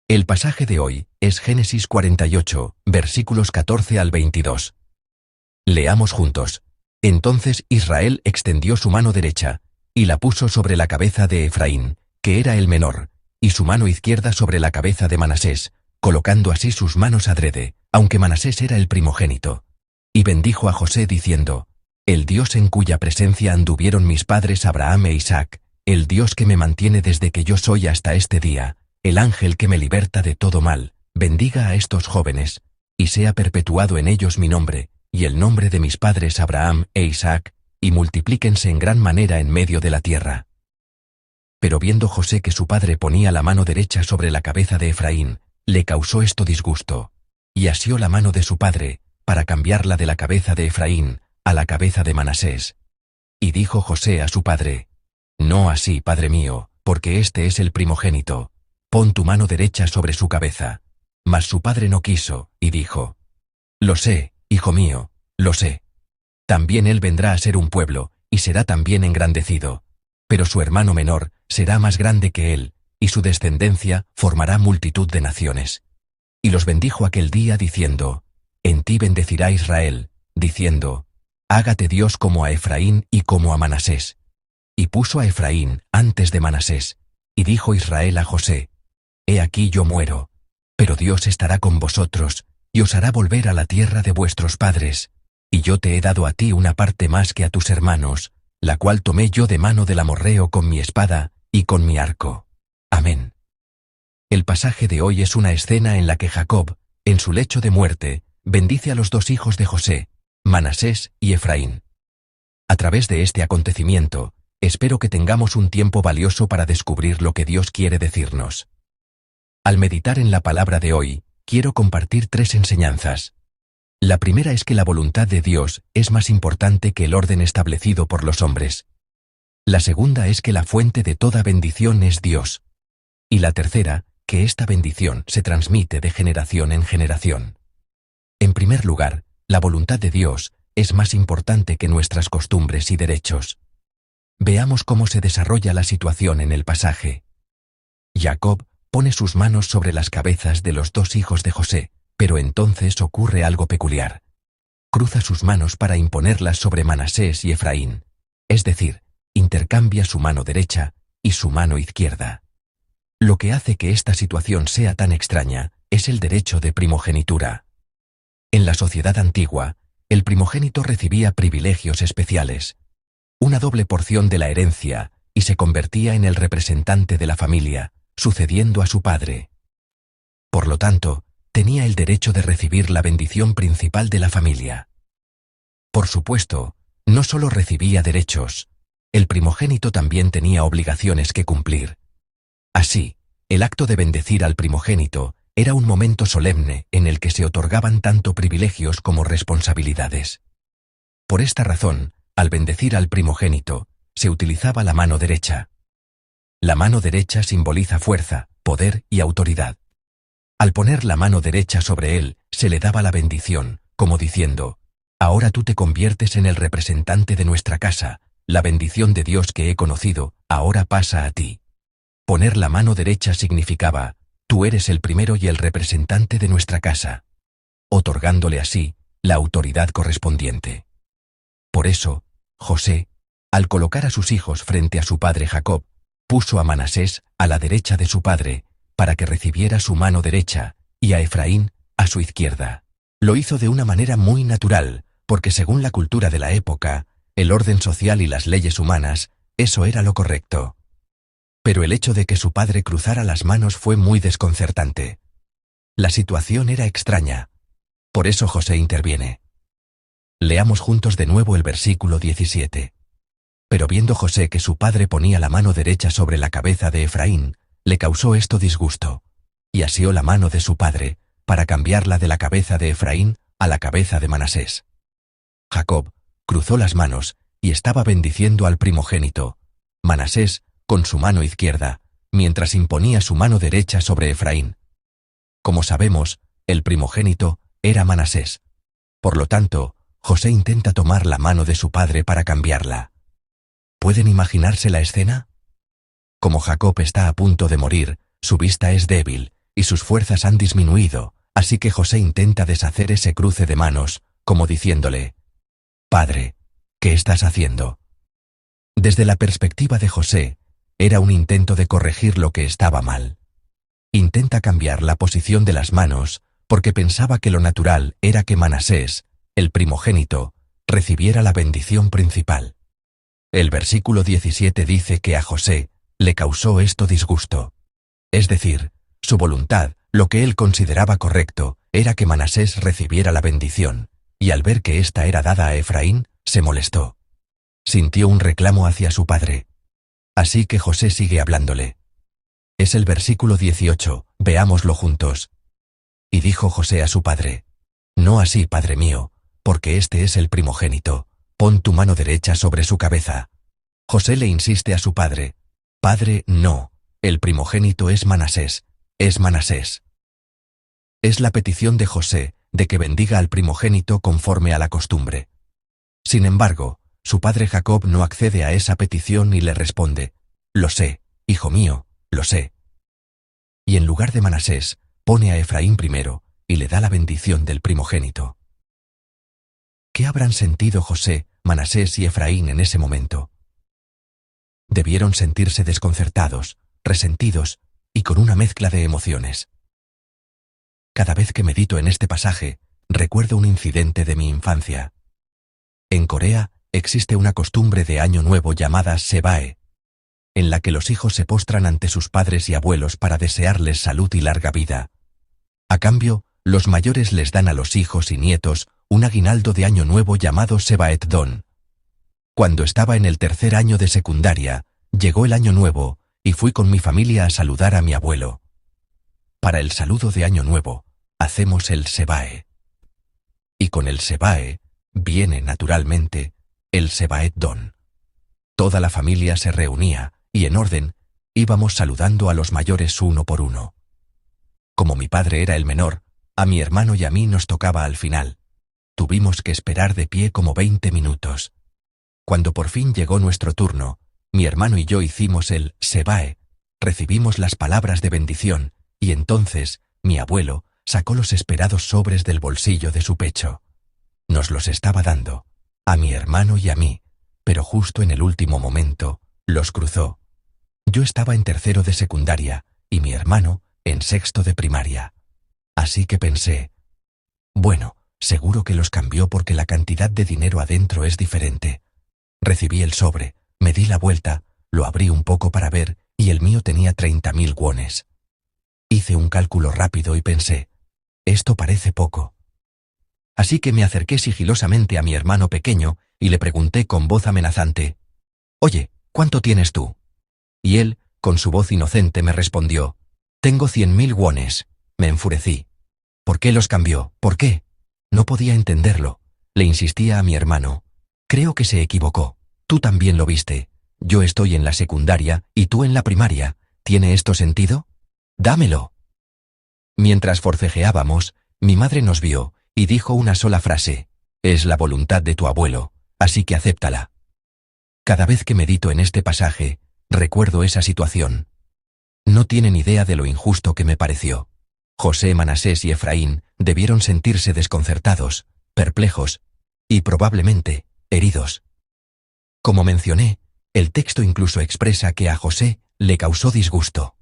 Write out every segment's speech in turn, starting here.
El pasaje de hoy es Génesis 48, versículos 14 al 22. Leamos juntos. Entonces Israel extendió su mano derecha, y la puso sobre la cabeza de Efraín, que era el menor, y su mano izquierda sobre la cabeza de Manasés, colocando así sus manos adrede, aunque Manasés era el primogénito. Y bendijo a José diciendo: El Dios en cuya presencia anduvieron mis padres Abraham e Isaac, el Dios que me mantiene desde que yo soy hasta este día, el ángel que me liberta de todo mal, bendiga a estos jóvenes, y sea perpetuado en ellos mi nombre, y el nombre de mis padres Abraham e Isaac, y multiplíquense en gran manera en medio de la tierra. Pero viendo José que su padre ponía la mano derecha sobre la cabeza de Efraín, le causó esto disgusto, y asió la mano de su padre, para cambiarla de la cabeza de Efraín a la cabeza de Manasés. Y dijo José a su padre: No así, padre mío, porque este es el primogénito. Pon tu mano derecha sobre su cabeza. Mas su padre no quiso, y dijo: Lo sé, hijo mío, lo sé. También él vendrá a ser un pueblo, y será también engrandecido. Pero su hermano menor será más grande que él, y su descendencia formará multitud de naciones. Y los bendijo aquel día diciendo: En ti bendecirá Israel, diciendo: Hágate Dios como a Efraín y como a Manasés. Y puso a Efraín antes de Manasés, y dijo Israel a José: He aquí yo muero, pero Dios estará con vosotros, y os hará volver a la tierra de vuestros padres, y yo te he dado a ti una parte más que a tus hermanos, la cual tomé yo de mano del amorreo con mi espada y con mi arco. Amén. El pasaje de hoy es una escena en la que Jacob, en su lecho de muerte, bendice a los dos hijos de José, Manasés y Efraín. A través de este acontecimiento, espero que tengamos un tiempo valioso para descubrir lo que Dios quiere decirnos. Al meditar en la palabra de hoy, quiero compartir 3 enseñanzas. La primera es que la voluntad de Dios es más importante que el orden establecido por los hombres. La segunda es que la fuente de toda bendición es Dios. Y la tercera, que esta bendición se transmite de generación en generación. En primer lugar, la voluntad de Dios es más importante que nuestras costumbres y derechos. Veamos cómo se desarrolla la situación en el pasaje. Jacob pone sus manos sobre las cabezas de los dos hijos de José, pero entonces ocurre algo peculiar. Cruza sus manos para imponerlas sobre Manasés y Efraín, es decir, intercambia su mano derecha y su mano izquierda. Lo que hace que esta situación sea tan extraña es el derecho de primogenitura. En la sociedad antigua, el primogénito recibía privilegios especiales, una doble porción de la herencia, y se convertía en el representante de la familia, sucediendo a su padre. Por lo tanto, tenía el derecho de recibir la bendición principal de la familia. Por supuesto, no solo recibía derechos, el primogénito también tenía obligaciones que cumplir. Así, el acto de bendecir al primogénito era un momento solemne en el que se otorgaban tanto privilegios como responsabilidades. Por esta razón, al bendecir al primogénito, se utilizaba la mano derecha. La mano derecha simboliza fuerza, poder y autoridad. Al poner la mano derecha sobre él, se le daba la bendición, como diciendo: Ahora tú te conviertes en el representante de nuestra casa, la bendición de Dios que he conocido, ahora pasa a ti. Poner la mano derecha significaba: Tú eres el primero y el representante de nuestra casa, otorgándole así la autoridad correspondiente. Por eso, José, al colocar a sus hijos frente a su padre Jacob, puso a Manasés a la derecha de su padre, para que recibiera su mano derecha, y a Efraín a su izquierda. Lo hizo de una manera muy natural, porque según la cultura de la época, el orden social y las leyes humanas, eso era lo correcto. Pero el hecho de que su padre cruzara las manos fue muy desconcertante. La situación era extraña. Por eso José interviene. Leamos juntos de nuevo el versículo 17. Pero viendo José que su padre ponía la mano derecha sobre la cabeza de Efraín, le causó esto disgusto, y asió la mano de su padre, para cambiarla de la cabeza de Efraín a la cabeza de Manasés. Jacob cruzó las manos y estaba bendiciendo al primogénito, Manasés, con su mano izquierda, mientras imponía su mano derecha sobre Efraín. Como sabemos, el primogénito era Manasés. Por lo tanto, José intenta tomar la mano de su padre para cambiarla. ¿Pueden imaginarse la escena? Como Jacob está a punto de morir, su vista es débil, y sus fuerzas han disminuido, así que José intenta deshacer ese cruce de manos, como diciéndole: «Padre, ¿qué estás haciendo?». Desde la perspectiva de José, era un intento de corregir lo que estaba mal. Intenta cambiar la posición de las manos, porque pensaba que lo natural era que Manasés, el primogénito, recibiera la bendición principal. El versículo 17 dice que a José le causó esto disgusto. Es decir, su voluntad, lo que él consideraba correcto, era que Manasés recibiera la bendición, y al ver que ésta era dada a Efraín, se molestó. Sintió un reclamo hacia su padre. Así que José sigue hablándole. Es el versículo 18, veámoslo juntos. Y dijo José a su padre: «No así, padre mío, porque este es el primogénito, pon tu mano derecha sobre su cabeza». José le insiste a su padre: «Padre, no, el primogénito es Manasés, es Manasés». Es la petición de José de que bendiga al primogénito conforme a la costumbre. Sin embargo, su padre Jacob no accede a esa petición y le responde: «Lo sé, hijo mío, lo sé». Y en lugar de Manasés, pone a Efraín primero y le da la bendición del primogénito. ¿Qué habrán sentido José, Manasés y Efraín en ese momento? Debieron sentirse desconcertados, resentidos y con una mezcla de emociones. Cada vez que medito en este pasaje, recuerdo un incidente de mi infancia. En Corea existe una costumbre de Año Nuevo llamada Sebae, en la que los hijos se postran ante sus padres y abuelos para desearles salud y larga vida. A cambio, los mayores les dan a los hijos y nietos un aguinaldo de Año Nuevo llamado Sebaet-don. Cuando estaba en el tercer año de secundaria, llegó el Año Nuevo y fui con mi familia a saludar a mi abuelo. Para el saludo de Año Nuevo, hacemos el Sebae. Y con el Sebae viene, naturalmente, el Sebaet-don. Toda la familia se reunía y, en orden, íbamos saludando a los mayores uno por uno. Como mi padre era el menor, a mi hermano y a mí nos tocaba al final. Tuvimos que esperar de pie como 20 minutos. Cuando por fin llegó nuestro turno, mi hermano y yo hicimos el Sebae, recibimos las palabras de bendición, y entonces mi abuelo sacó los esperados sobres del bolsillo de su pecho. Nos los estaba dando, a mi hermano y a mí, pero justo en el último momento, los cruzó. Yo estaba en tercero de secundaria y mi hermano en sexto de primaria. Así que pensé: bueno, seguro que los cambió porque la cantidad de dinero adentro es diferente. Recibí el sobre, me di la vuelta, lo abrí un poco para ver y el mío tenía 30.000 wones. Hice un cálculo rápido y pensé: esto parece poco. Así que me acerqué sigilosamente a mi hermano pequeño y le pregunté con voz amenazante: «Oye, ¿cuánto tienes tú?». Y él, con su voz inocente, me respondió: «Tengo 100.000 wones». Me enfurecí. ¿Por qué los cambió? ¿Por qué? No podía entenderlo. Le insistía a mi hermano: «Creo que se equivocó. Tú también lo viste. Yo estoy en la secundaria y tú en la primaria. ¿Tiene esto sentido? ¡Dámelo!». Mientras forcejeábamos, mi madre nos vio y dijo una sola frase: «Es la voluntad de tu abuelo, así que acéptala». Cada vez que medito en este pasaje, recuerdo esa situación. No tienen idea de lo injusto que me pareció. José, Manasés y Efraín debieron sentirse desconcertados, perplejos y probablemente heridos. Como mencioné, el texto incluso expresa que a José le causó disgusto.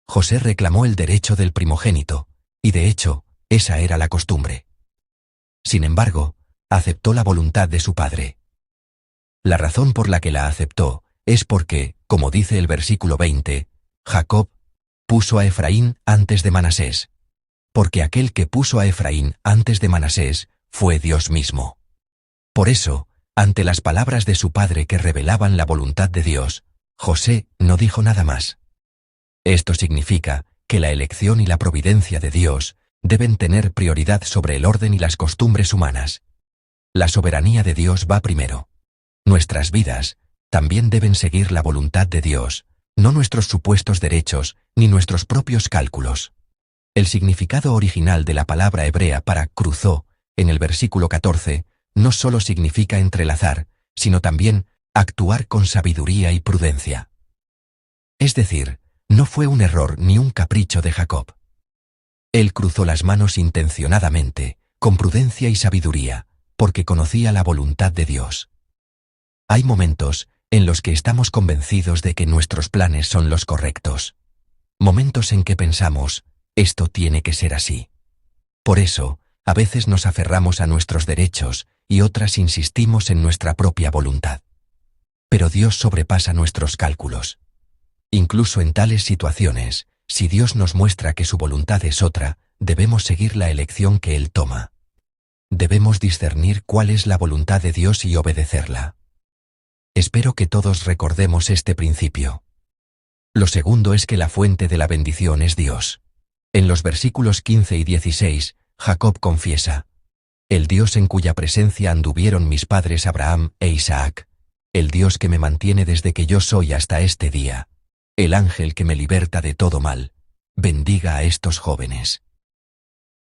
José reclamó el derecho del primogénito, y de hecho, esa era la costumbre. Sin embargo, aceptó la voluntad de su padre. La razón por la que la aceptó es porque, como dice el versículo 20, Jacob puso a Efraín antes de Manasés, porque aquel que puso a Efraín antes de Manasés fue Dios mismo. Por eso, ante las palabras de su padre que revelaban la voluntad de Dios, José no dijo nada más. Esto significa que la elección y la providencia de Dios deben tener prioridad sobre el orden y las costumbres humanas. La soberanía de Dios va primero. Nuestras vidas también deben seguir la voluntad de Dios, no nuestros supuestos derechos ni nuestros propios cálculos. El significado original de la palabra hebrea para cruzó, en el versículo 14, no solo significa entrelazar, sino también actuar con sabiduría y prudencia. Es decir, No fue un error ni un capricho de Jacob. Él cruzó las manos intencionadamente, con prudencia y sabiduría, porque conocía la voluntad de Dios. Hay momentos en los que estamos convencidos de que nuestros planes son los correctos. Momentos en que pensamos, esto tiene que ser así. Por eso, a veces nos aferramos a nuestros derechos y otras insistimos en nuestra propia voluntad. Pero Dios sobrepasa nuestros cálculos. Incluso en tales situaciones, si Dios nos muestra que su voluntad es otra, debemos seguir la elección que Él toma. Debemos discernir cuál es la voluntad de Dios y obedecerla. Espero que todos recordemos este principio. Lo segundo es que la fuente de la bendición es Dios. En los versículos 15 y 16, Jacob confiesa: el Dios en cuya presencia anduvieron mis padres Abraham e Isaac, el Dios que me mantiene desde que yo soy hasta este día, el ángel que me liberta de todo mal, bendiga a estos jóvenes.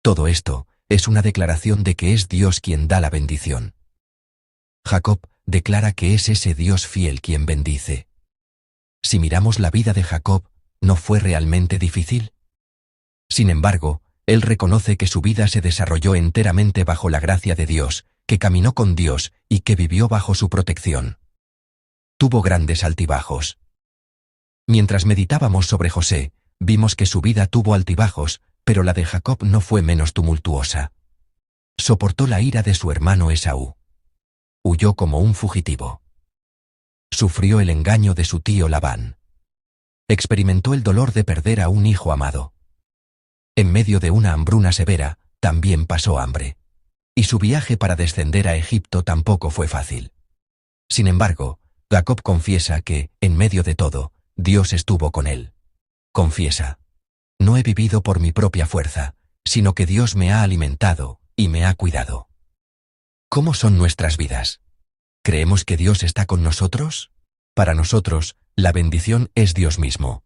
Todo esto es una declaración de que es Dios quien da la bendición. Jacob declara que es ese Dios fiel quien bendice. Si miramos la vida de Jacob, ¿no fue realmente difícil? Sin embargo, él reconoce que su vida se desarrolló enteramente bajo la gracia de Dios, que caminó con Dios y que vivió bajo su protección. Tuvo grandes altibajos. Mientras meditábamos sobre José, vimos que su vida tuvo altibajos, pero la de Jacob no fue menos tumultuosa. Soportó la ira de su hermano Esaú. Huyó como un fugitivo. Sufrió el engaño de su tío Labán. Experimentó el dolor de perder a un hijo amado. En medio de una hambruna severa, también pasó hambre. Y su viaje para descender a Egipto tampoco fue fácil. Sin embargo, Jacob confiesa que, en medio de todo, Dios estuvo con él. Confiesa: no he vivido por mi propia fuerza, sino que Dios me ha alimentado y me ha cuidado. ¿Cómo son nuestras vidas? ¿Creemos que Dios está con nosotros? Para nosotros, la bendición es Dios mismo.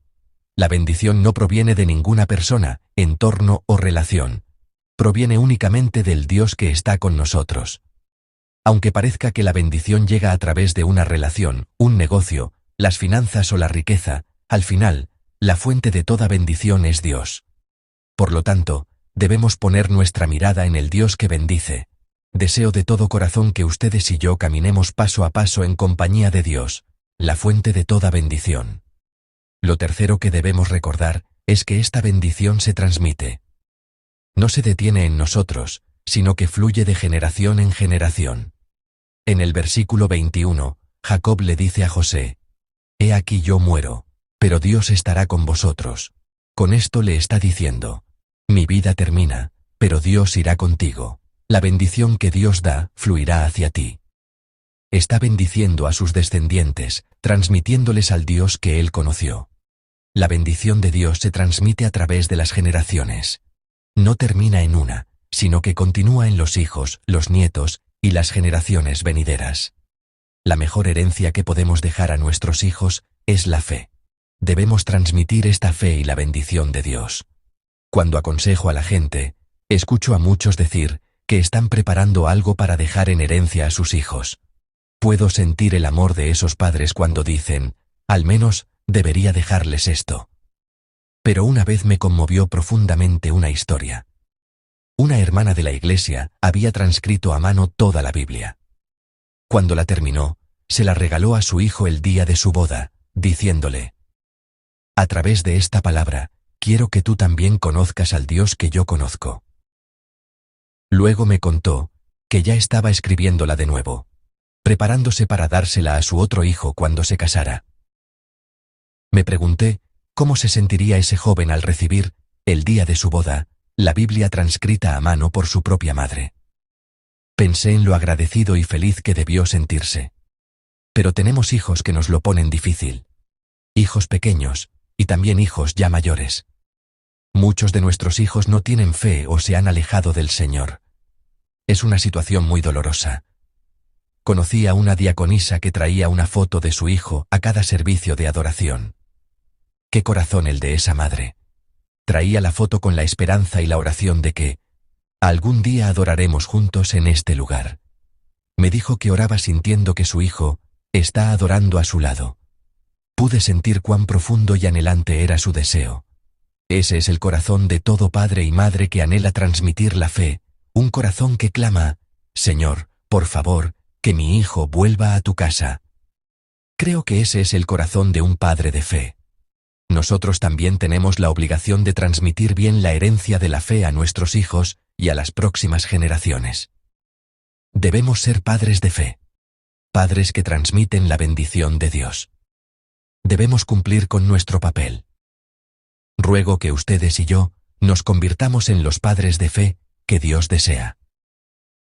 La bendición no proviene de ninguna persona, entorno o relación. Proviene únicamente del Dios que está con nosotros. Aunque parezca que la bendición llega a través de una relación, un negocio, las finanzas o la riqueza, al final, la fuente de toda bendición es Dios. Por lo tanto, debemos poner nuestra mirada en el Dios que bendice. Deseo de todo corazón que ustedes y yo caminemos paso a paso en compañía de Dios, la fuente de toda bendición. Lo tercero que debemos recordar es que esta bendición se transmite. No se detiene en nosotros, sino que fluye de generación en generación. En el versículo 21, Jacob le dice a José: he aquí yo muero, pero Dios estará con vosotros. Con esto le está diciendo: mi vida termina, pero Dios irá contigo. La bendición que Dios da fluirá hacia ti. Está bendiciendo a sus descendientes, transmitiéndoles al Dios que él conoció. La bendición de Dios se transmite a través de las generaciones. No termina en una, sino que continúa en los hijos, los nietos y las generaciones venideras. La mejor herencia que podemos dejar a nuestros hijos es la fe. Debemos transmitir esta fe y la bendición de Dios. Cuando aconsejo a la gente, escucho a muchos decir que están preparando algo para dejar en herencia a sus hijos. Puedo sentir el amor de esos padres cuando dicen: al menos, debería dejarles esto. Pero una vez me conmovió profundamente una historia. Una hermana de la iglesia había transcrito a mano toda la Biblia. Cuando la terminó, se la regaló a su hijo el día de su boda, diciéndole: a través de esta palabra, quiero que tú también conozcas al Dios que yo conozco. Luego me contó que ya estaba escribiéndola de nuevo, preparándose para dársela a su otro hijo cuando se casara. Me pregunté cómo se sentiría ese joven al recibir, el día de su boda, la Biblia transcrita a mano por su propia madre. Pensé en lo agradecido y feliz que debió sentirse. Pero tenemos hijos que nos lo ponen difícil. Hijos pequeños, y también hijos ya mayores. Muchos de nuestros hijos no tienen fe o se han alejado del Señor. Es una situación muy dolorosa. Conocí a una diaconisa que traía una foto de su hijo a cada servicio de adoración. Qué corazón el de esa madre. Traía la foto con la esperanza y la oración de que algún día adoraremos juntos en este lugar. Me dijo que oraba sintiendo que su hijo está adorando a su lado. Pude sentir cuán profundo y anhelante era su deseo. Ese es el corazón de todo padre y madre que anhela transmitir la fe, un corazón que clama: Señor, por favor, que mi hijo vuelva a tu casa. Creo que ese es el corazón de un padre de fe. Nosotros también tenemos la obligación de transmitir bien la herencia de la fe a nuestros hijos y a las próximas generaciones. Debemos ser padres de fe. Padres que transmiten la bendición de Dios. Debemos cumplir con nuestro papel. Ruego que ustedes y yo nos convirtamos en los padres de fe que Dios desea.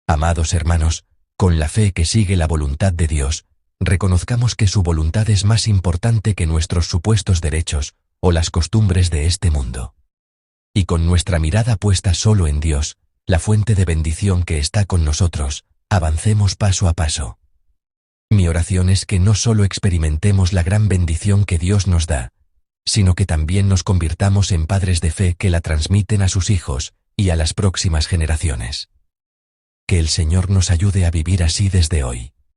Amados hermanos, con la fe que sigue la voluntad de Dios, reconozcamos que su voluntad es más importante que nuestros supuestos derechos o las costumbres de este mundo. Y con nuestra mirada puesta solo en Dios, la fuente de bendición que está con nosotros, avancemos paso a paso. Mi oración es que no solo experimentemos la gran bendición que Dios nos da, sino que también nos convirtamos en padres de fe que la transmiten a sus hijos y a las próximas generaciones. Que el Señor nos ayude a vivir así desde hoy.